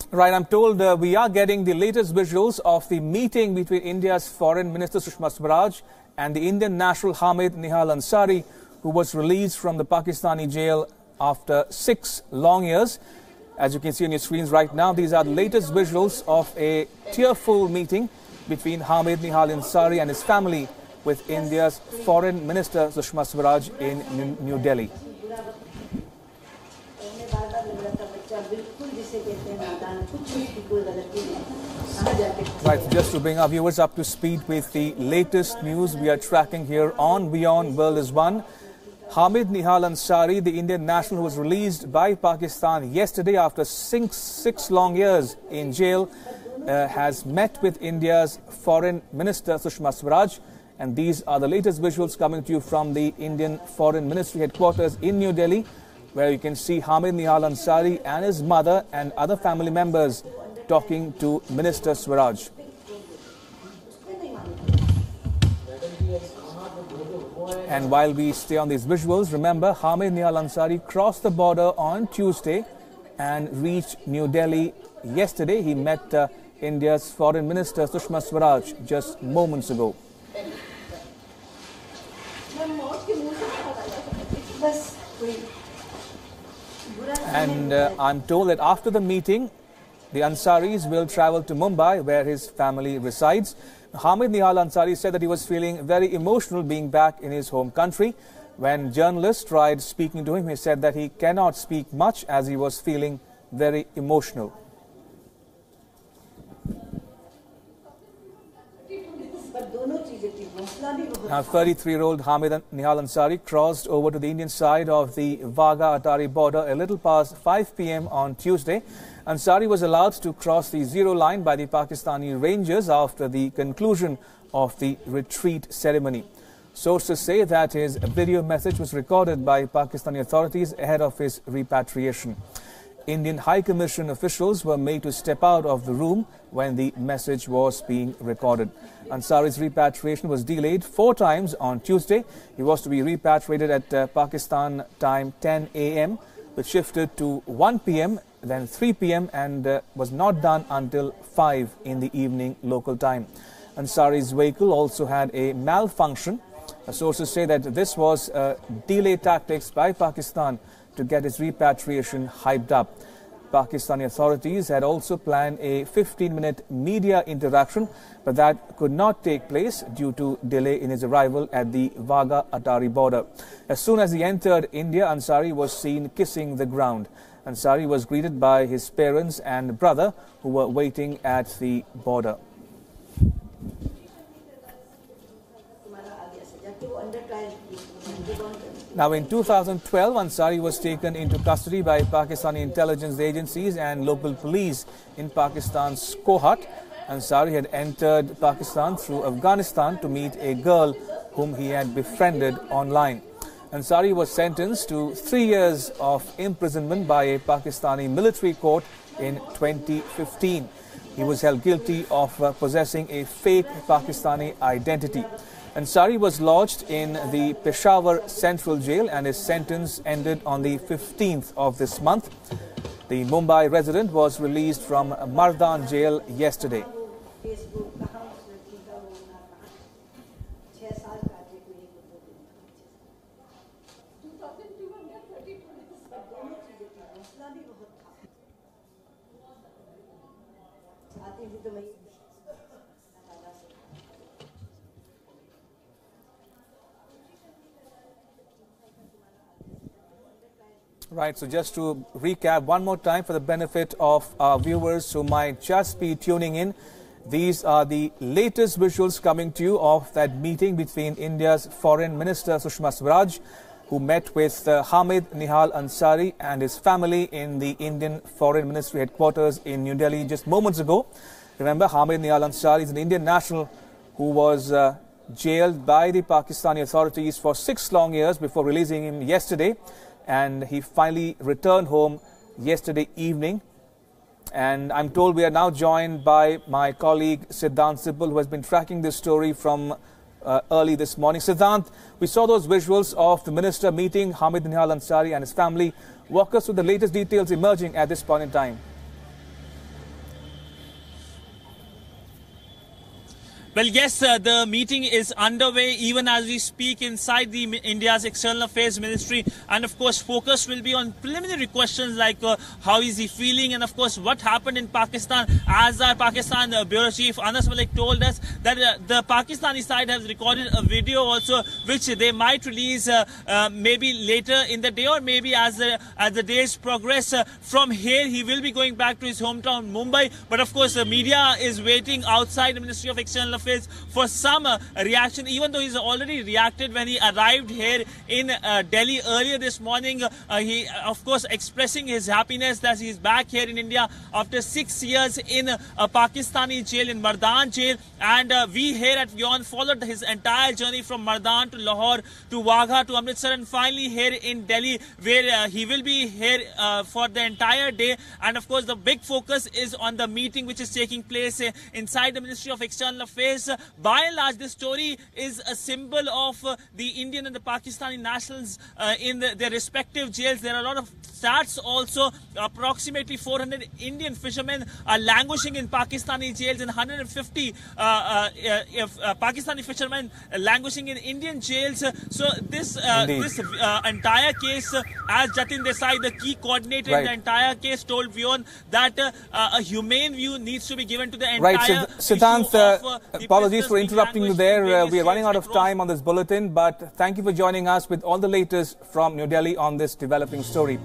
Right, I'm told we are getting the latest visuals of the meeting between India's Foreign Minister Sushma Swaraj and the Indian national Hamid Ansari, who was released from the Pakistani jail after 6 long years. As you can see on your screens right now, these are the latest visuals of a tearful meeting between Hamid Ansari and his family with India's Foreign Minister Sushma Swaraj in New Delhi. Right, just to bring our viewers up to speed with the latest news we are tracking here on Wion World is One. Hamid Ansari, the Indian national who was released by Pakistan yesterday after six long years in jail, has met with India's Foreign Minister Sushma Swaraj. And these are the latest visuals coming to you from the Indian Foreign Ministry headquarters in New Delhi, where you can see Hamid Ansari and his mother and other family members talking to Minister Swaraj. And while we stay on these visuals, remember Hamid Ansari crossed the border on Tuesday and reached New Delhi yesterday. He met India's Foreign Minister Sushma Swaraj just moments ago. And I'm told that after the meeting, the Ansaris will travel to Mumbai, where his family resides. Hamid Ansari said that he was feeling very emotional being back in his home country. When journalists tried speaking to him, he said that he cannot speak much as he was feeling very emotional. Now, 33-year-old Hamid Ansari crossed over to the Indian side of the Wagah-Atari border a little past 5 p.m. on Tuesday. Ansari was allowed to cross the zero line by the Pakistani Rangers after the conclusion of the retreat ceremony. Sources say that his video message was recorded by Pakistani authorities ahead of his repatriation. Indian High Commission officials were made to step out of the room when the message was being recorded. Ansari's repatriation was delayed 4 times on Tuesday. He was to be repatriated at Pakistan time 10 a.m., which shifted to 1 p.m., then 3 p.m. and was not done until 5 in the evening local time. Ansari's vehicle also had a malfunction. Sources say that this was delay tactics by Pakistan to get his repatriation hyped up. Pakistani authorities had also planned a 15-minute media interaction, but that could not take place due to delay in his arrival at the Wagah-Atari border. As soon as he entered India, Ansari was seen kissing the ground. Ansari was greeted by his parents and brother, who were waiting at the border. Now, in 2012, Ansari was taken into custody by Pakistani intelligence agencies and local police in Pakistan's Kohat. Ansari had entered Pakistan through Afghanistan to meet a girl whom he had befriended online. Ansari was sentenced to 3 years of imprisonment by a Pakistani military court in 2015. He was held guilty of possessing a fake Pakistani identity. Ansari was lodged in the Peshawar Central Jail and his sentence ended on the 15th of this month. The Mumbai resident was released from Mardan Jail yesterday. Right, so just to recap one more time for the benefit of our viewers who might just be tuning in, these are the latest visuals coming to you of that meeting between India's Foreign Minister Sushma Swaraj, who met with Hamid Ansari and his family in the Indian Foreign Ministry headquarters in New Delhi just moments ago. Remember, Hamid Ansari is an Indian national who was jailed by the Pakistani authorities for 6 long years before releasing him yesterday. And he finally returned home yesterday evening. And I'm told we are now joined by my colleague Siddhant Sibal, who has been tracking this story from early this morning. Siddhant, we saw those visuals of the minister meeting Hamid Ansari and his family. Walk us through the latest details emerging at this point in time. Well, yes, the meeting is underway even as we speak inside the India's External Affairs Ministry, and of course focus will be on preliminary questions like how is he feeling, and of course what happened in Pakistan. As our Pakistan Bureau Chief Anas Malik told us that the Pakistani side has recorded a video also which they might release maybe later in the day or maybe as the days progress. From here he will be going back to his hometown Mumbai, but of course the media is waiting outside the Ministry of External Affairs for some reaction, even though he's already reacted when he arrived here in Delhi earlier this morning. He of course expressing his happiness that he's back here in India after 6 years in a Pakistani jail, in Mardan jail, and we here at Wion followed his entire journey from Mardan to Lahore to Wagha to Amritsar and finally here in Delhi, where he will be here for the entire day. And of course the big focus is on the meeting which is taking place inside the Ministry of External Affairs. By and large, this story is a symbol of the Indian and the Pakistani nationals in their respective jails. There are a lot of stats also. Approximately 400 Indian fishermen are languishing in Pakistani jails and 150 Pakistani fishermen languishing in Indian jails. So this entire case, as Jatin Desai, the key coordinator in the entire case, told Wion that a humane view needs to be given to the entire Siddhant, apologies for interrupting you there. We are running out of time on this bulletin, but thank you for joining us with all the latest from New Delhi on this developing story.